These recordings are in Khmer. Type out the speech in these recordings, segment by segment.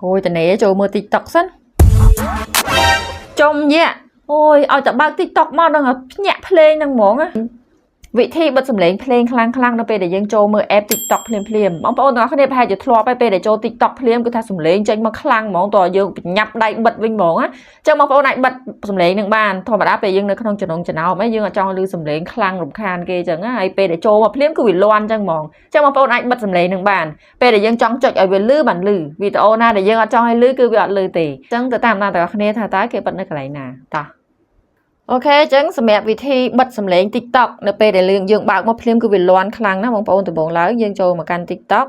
Ôi tao né cho mơ TikTok sẵn. Trông nhẹ. Ôi ao tao bác TikTok mà đang nhạc play năng món á. Vị thi bật sầm lên play khlang nó về để dân cho mơ app TikTok play. Mong bảo nó này phảiจะทลอไปđể cho TikTok play គឺថាសំឡេងចេញមកខ្លាំងហ្មងតើយើងញ៉ាប់ដៃបិទវិញហ្មងណាចឹងបងប្អូនអាចបិទសំឡេងនឹងបានធម្មតាពេលយើងនៅក្នុងចំណងចំណោមហ្នឹងយើងអត់ចង់ឮសំឡេងខ្លាំងរំខានគេចឹងណាហើយពេលដែលចូលមកភ្លាមគឺវាលាន់ចឹងហ្មងចឹងបងប្អូនអាចបិទសំឡេងនឹងបានពេលដែលយើងចង់ចុចឲ្យវាលឺបានលឺវីដេអូណាដែលយើងអត់ចង់ឲ្យលឺគឺវាអត់លឺទេចឹងទៅតាមអ្នកទាំងអស់គ្នាថាតើគេបិទនៅកន្លែងណាតោះអូខេចឹងសម្រាប់វិធីបិទសំឡេង TikTok នៅពេលដែលយើងបើកមកភ្លាមគឺវាលាន់ខ្លាំងណាស់បងប្អូនដំបូងឡើងយើងចូលមកកាន់ TikTok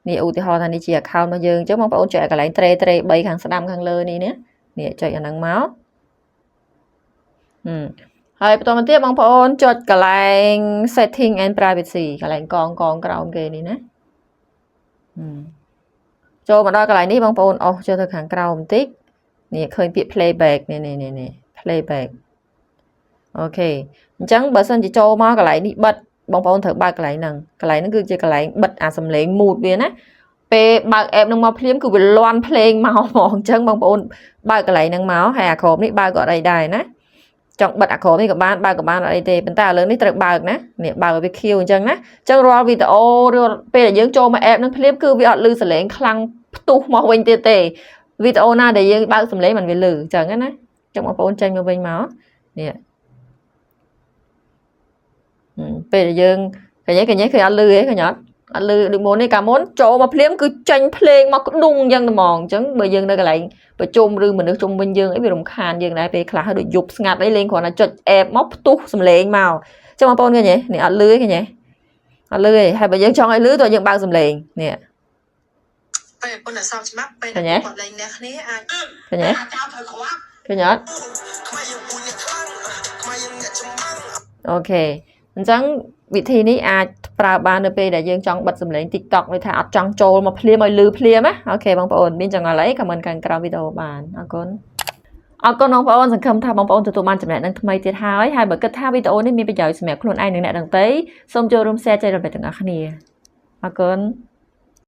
នេះឧទាហរណ៍ថានេះជា account របស់យើងអញ្ចឹងបងប្អូនចុចឲ្យកន្លែង tre 3ខាងស្ដាំខាងលើនេះនេះចុចអាហ្នឹងមកហើយបន្តមកទៀតបងប្អូនចុចកន្លែង setting and privacy កន្លែងកងក្រោមគេនេះណាចូលមកដល់កន្លែងនេះបងប្អូនអស់ចូលទៅខាងក្រោមបន្តិចនេះឃើញពាក្យ playback នេះ playback អូខេអញ្ចឹងបើសិនជាចូលមកកន្លែងនេះបិទបងប្អូនត្រូវបើកកន្លែងហ្នឹងគឺជាកន្លែងបិទអាសំឡេង mood វាណាពេលបើក app ហ្នឹងមកភ្លាមគឺវាលាន់ភ្លេងមកហ្មងអញ្ចឹងបងប្អូនបើកកន្លែងហ្នឹងមកហើយអាក្រមនេះបើកក៏អត់អីដែរណាចង់បិទអាក្រមនេះក៏បានបើកក៏បានអត់អីទេប៉ុន្តែឥឡូវនេះត្រូវបើកណានេះបើកឲ្យវាខៀវអញ្ចឹងណាអញ្ចឹងរាល់វីដេអូពេលដែលយើងចូលមក app ហ្នឹងភ្លាមគឺវាអត់ឮសំឡេងខ្លាំងផ្ទុះមកវិញទៀតទេវីដេអូណាដែលយើងបើកសំឡេងมันវាឮអញ្ចឹងណាចង់បងប្អូនចេញមកវិញមកនេះពេលយើងកញ្ញាឃើញអត់លឺទេឃើញអត់លឺដូចមុននេះកាលមុនចូលមកភ្លាមគឺចាញ់ភ្លេងមកក្ដុងអញ្ចឹងតែហ្មងអញ្ចឹងបើយើងនៅកន្លែងប្រជុំឬមនុស្សជុំវិញយើងអីវារំខានយើងដែរពេលខ្លះហើយដូចយប់ស្ងាត់អីលេងគ្រាន់តែចុច app មកផ្ទុះសំឡេងមកអញ្ចឹងបងប្អូនឃើញទេនេះអត់លឺទេឃើញទេអត់លឺទេហើយបើយើងចង់ឲ្យលឺតើយើងបើកសំឡេងនេះពេលប៉ុន្តែសោកច្បាប់ពេលគាត់លេងអ្នកគ្នាអាចឃើញទេឃើញអត់អូខេអញ្ចឹងវិធីនេះអាចប្រើបាននៅពេលដែលយើងចង់បិទសំឡេង TikTok វាថាអត់ចង់ចូលមកភ្លាមឲ្យលឺភ្លាមណាអូខេបងប្អូនមានចង់អី comment ខាងក្រោមវីដេអូបានអរគុណបងប្អូនសង្ឃឹមថាបងប្អូនទទួលបានចំណេះដឹងថ្មីទៀតហើយបើគិតថាវីដេអូនេះមានប្រយោជន៍សម្រាប់ខ្លួនឯងនិងអ្នកដទៃសូមចូលរួម share ចែករំលែកទាំងអស់គ្នាអរគុណ